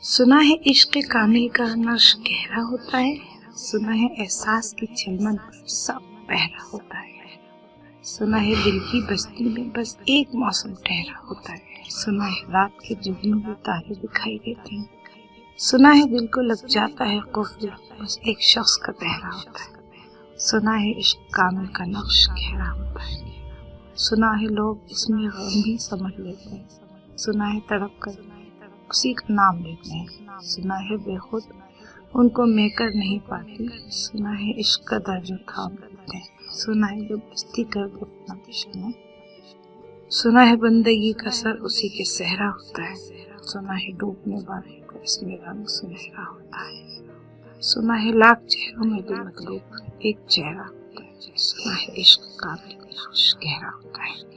सुना है इश्क कामिल का नक्श गहरा होता है, सुना है एहसास की छलमन सब पहरा होता है, सुना है दिल की बस्ती में बस एक मौसम ठहरा होता है, सुना है रात के जुगनू में तारे दिखाई देते हैं, सुना है दिल को लग जाता है खौफ बस एक शख्स का पहरा होता है, सुना है इश्क कामिल का नक्श गहरा होता है, सुना है लोग इसमें गम भी समझ लेते हैं, सुना है तड़प कर उसी का नाम लेते हैं, सुना है बेखुद उनको मैं कर नहीं पाती, सुना है इश्क का दर्द जो थाम लेते हैं, सुना है जो बस्ती कर दे अपना इश्क में, सुना है बंदगी का सर उसी के सहरा होता है, सुना है डूबने वाले को इसमें रंग सुनहरा होता है, सुना है लाख चेहरों में भी मतलूब एक चेहरा होता है, सुना है इश्क का नक्श गहरा होता है।